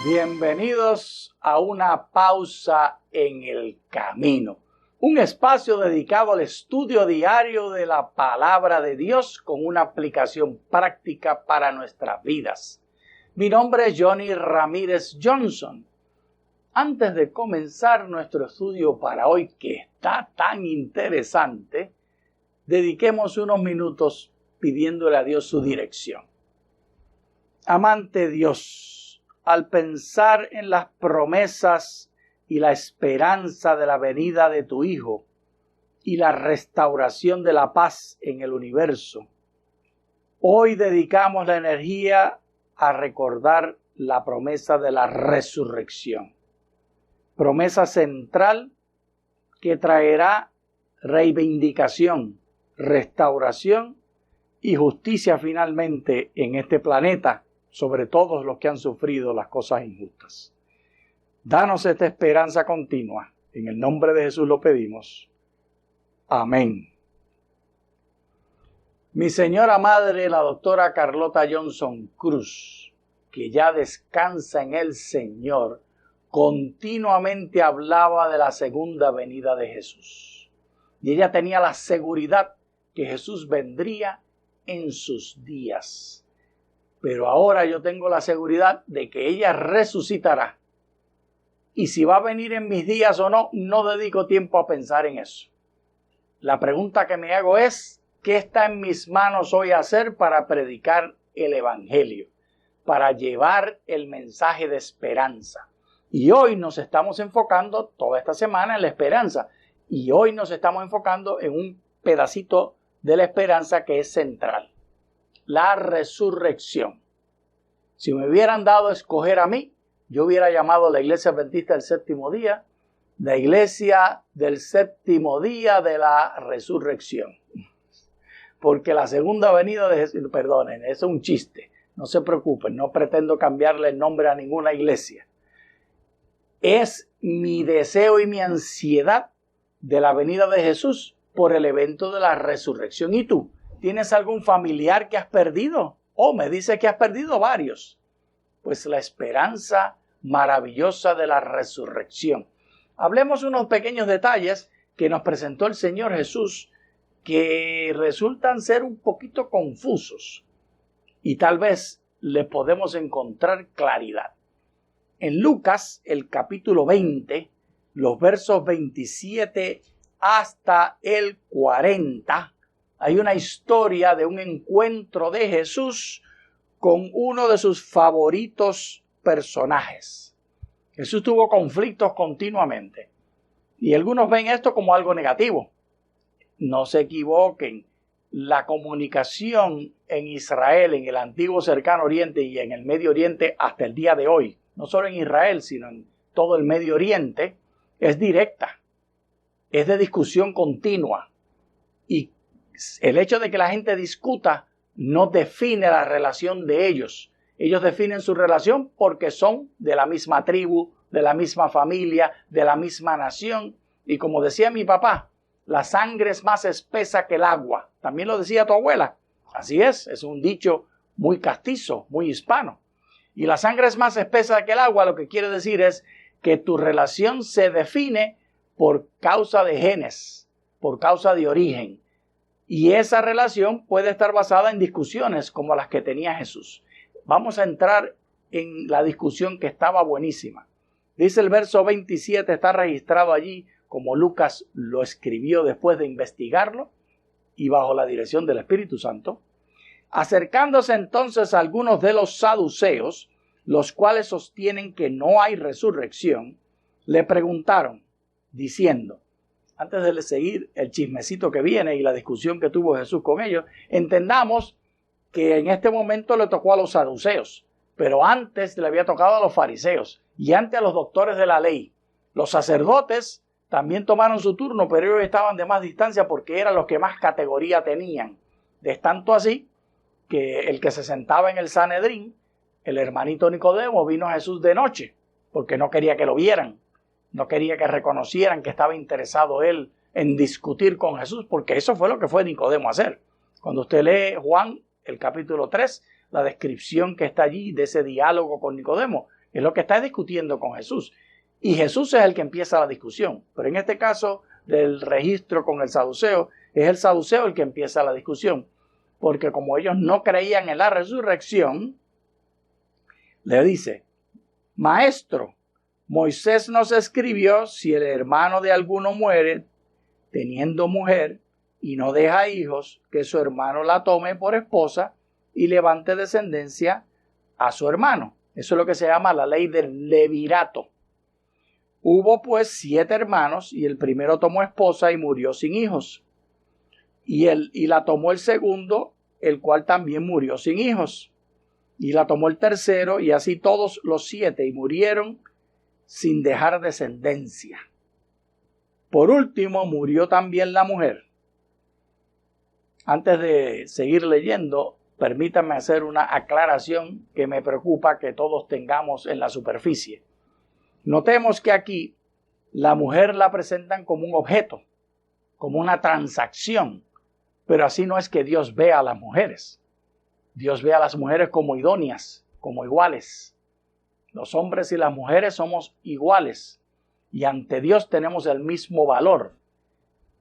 Bienvenidos a una pausa en el camino, un espacio dedicado al estudio diario de la palabra de Dios con una aplicación práctica para nuestras vidas. Mi nombre es Johnny Ramírez Johnson. Antes de comenzar nuestro estudio para hoy, que está tan interesante, dediquemos unos minutos pidiéndole a Dios su dirección. Amante Dios, al pensar en las promesas y la esperanza de la venida de tu Hijo y la restauración de la paz en el universo, hoy dedicamos la energía a recordar la promesa de la resurrección. Promesa central que traerá reivindicación, restauración y justicia finalmente en este planeta, sobre todos los que han sufrido las cosas injustas. Danos esta esperanza continua. En el nombre de Jesús lo pedimos. Amén. Mi señora madre, la doctora Carlota Johnson Cruz, que ya descansa en el Señor, continuamente hablaba de la segunda venida de Jesús. Y ella tenía la seguridad que Jesús vendría en sus días. Pero ahora yo tengo la seguridad de que ella resucitará. Y si va a venir en mis días o no, no dedico tiempo a pensar en eso. La pregunta que me hago es, ¿qué está en mis manos hoy hacer para predicar el Evangelio? Para llevar el mensaje de esperanza. Y hoy nos estamos enfocando toda esta semana en la esperanza. Y hoy nos estamos enfocando en un pedacito de la esperanza que es central. La resurrección. Si me hubieran dado a escoger a mí, yo hubiera llamado a la Iglesia Adventista del Séptimo Día, la Iglesia del Séptimo Día de la Resurrección. Porque la segunda venida de Jesús, perdonen, eso es un chiste, no se preocupen, no pretendo cambiarle el nombre a ninguna iglesia. Es mi deseo y mi ansiedad de la venida de Jesús por el evento de la resurrección. ¿Y tú? ¿Tienes algún familiar que has perdido? Me dice que has perdido varios. Pues la esperanza maravillosa de la resurrección. Hablemos unos pequeños detalles que nos presentó el Señor Jesús que resultan ser un poquito confusos y tal vez le podemos encontrar claridad. En Lucas, el capítulo 20, los versos 27 hasta el 40, hay una historia de un encuentro de Jesús con uno de sus favoritos personajes. Jesús tuvo conflictos continuamente y algunos ven esto como algo negativo. No se equivoquen, la comunicación en Israel, en el antiguo cercano oriente y en el Medio Oriente hasta el día de hoy, no solo en Israel, sino en todo el Medio Oriente, es directa, es de discusión continua y el hecho de que la gente discuta no define la relación de ellos. Ellos definen su relación porque son de la misma tribu, de la misma familia, de la misma nación. Y como decía mi papá, la sangre es más espesa que el agua. También lo decía tu abuela. Así es un dicho muy castizo, muy hispano. Y la sangre es más espesa que el agua, lo que quiere decir es que tu relación se define por causa de genes, por causa de origen. Y esa relación puede estar basada en discusiones como las que tenía Jesús. Vamos a entrar en la discusión que estaba buenísima. Dice el verso 27, está registrado allí como Lucas lo escribió después de investigarlo y bajo la dirección del Espíritu Santo. Acercándose entonces a algunos de los saduceos, los cuales sostienen que no hay resurrección, le preguntaron, diciendo, antes de seguir el chismecito que viene y la discusión que tuvo Jesús con ellos, entendamos que en este momento le tocó a los saduceos, pero antes le había tocado a los fariseos y antes a los doctores de la ley. Los sacerdotes también tomaron su turno, pero ellos estaban de más distancia porque eran los que más categoría tenían. De tanto así que el que se sentaba en el Sanedrín, el hermanito Nicodemo, vino a Jesús de noche porque no quería que lo vieran, no quería que reconocieran que estaba interesado él en discutir con Jesús, porque eso fue lo que fue Nicodemo a hacer. Cuando usted lee Juan, el capítulo 3, la descripción que está allí de ese diálogo con Nicodemo, es lo que está discutiendo con Jesús. Y Jesús es el que empieza la discusión. Pero en este caso del registro con el saduceo, es el saduceo el que empieza la discusión. Porque como ellos no creían en la resurrección, le dice: Maestro, Moisés nos escribió, si el hermano de alguno muere teniendo mujer y no deja hijos, que su hermano la tome por esposa y levante descendencia a su hermano. Eso es lo que se llama la ley del levirato. Hubo pues 7 hermanos, y el primero tomó esposa y murió sin hijos. Y la tomó el segundo, el cual también murió sin hijos. Y la tomó el tercero, y así todos los 7, y murieron sin dejar descendencia. Por último, murió también la mujer. Antes de seguir leyendo, permítanme hacer una aclaración que me preocupa que todos tengamos en la superficie. Notemos que aquí la mujer la presentan como un objeto, como una transacción, pero así no es que Dios vea a las mujeres. Dios ve a las mujeres como idóneas, como iguales. Los hombres y las mujeres somos iguales y ante Dios tenemos el mismo valor.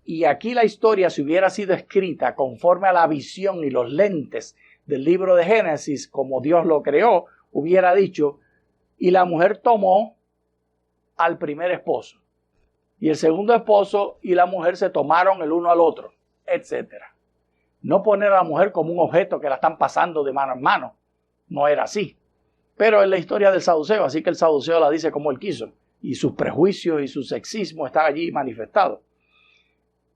Y aquí la historia, si hubiera sido escrita conforme a la visión y los lentes del libro de Génesis, como Dios lo creó, hubiera dicho: y la mujer tomó al primer esposo, y el segundo esposo y la mujer se tomaron el uno al otro, etc. No poner a la mujer como un objeto que la están pasando de mano en mano. No era así. Pero es la historia del saduceo, así que el saduceo la dice como él quiso, y sus prejuicios y su sexismo están allí manifestados.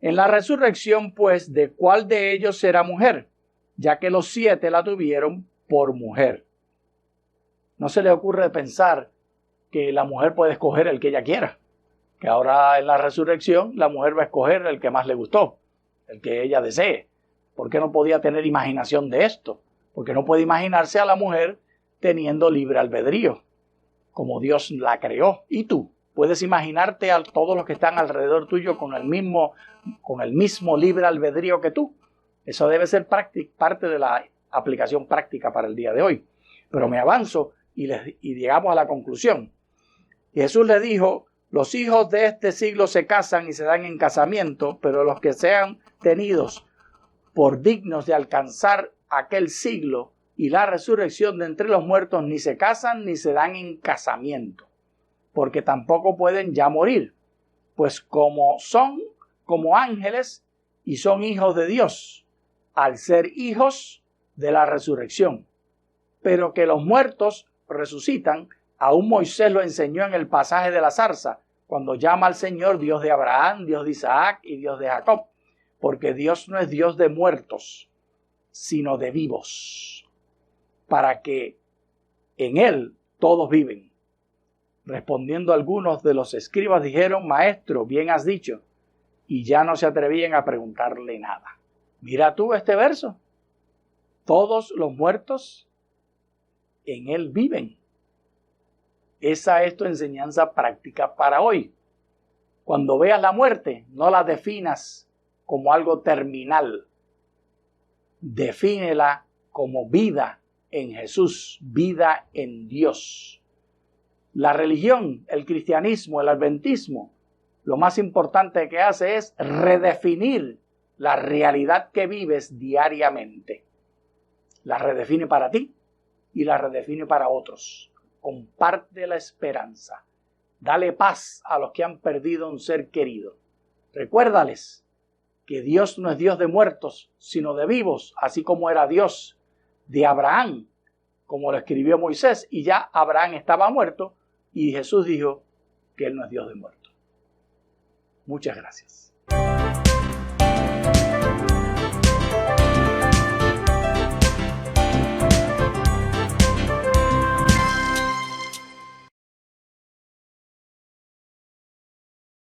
En la resurrección, pues, ¿de cuál de ellos será mujer? Ya que los 7 la tuvieron por mujer. No se le ocurre pensar que la mujer puede escoger el que ella quiera. Que ahora en la resurrección la mujer va a escoger el que más le gustó, el que ella desee. ¿Por qué no podía tener imaginación de esto? Porque no puede imaginarse a la mujer teniendo libre albedrío, como Dios la creó. ¿Y tú? ¿Puedes imaginarte a todos los que están alrededor tuyo con el mismo libre albedrío que tú? Eso debe ser parte de la aplicación práctica para el día de hoy. Pero me avanzo y llegamos a la conclusión. Y Jesús le dijo: los hijos de este siglo se casan y se dan en casamiento, pero los que sean tenidos por dignos de alcanzar aquel siglo y la resurrección de entre los muertos ni se casan ni se dan en casamiento, porque tampoco pueden ya morir, pues como son como ángeles y son hijos de Dios, al ser hijos de la resurrección. Pero que los muertos resucitan, aún Moisés lo enseñó en el pasaje de la zarza, cuando llama al Señor Dios de Abraham, Dios de Isaac y Dios de Jacob, porque Dios no es Dios de muertos, sino de vivos, para que en Él todos viven. Respondiendo algunos de los escribas dijeron: Maestro, bien has dicho, y ya no se atrevían a preguntarle nada. Mira tú este verso. Todos los muertos en Él viven. Esa es tu enseñanza práctica para hoy. Cuando veas la muerte, no la definas como algo terminal. Defínela como vida en Jesús, vida en Dios. La religión, el cristianismo, el adventismo, lo más importante que hace es redefinir la realidad que vives diariamente. La redefine para ti y la redefine para otros. Comparte la esperanza. Dale paz a los que han perdido un ser querido. Recuérdales que Dios no es Dios de muertos, sino de vivos, así como era Dios de Abraham, como lo escribió Moisés, y ya Abraham estaba muerto, y Jesús dijo que Él no es Dios de muertos. Muchas gracias.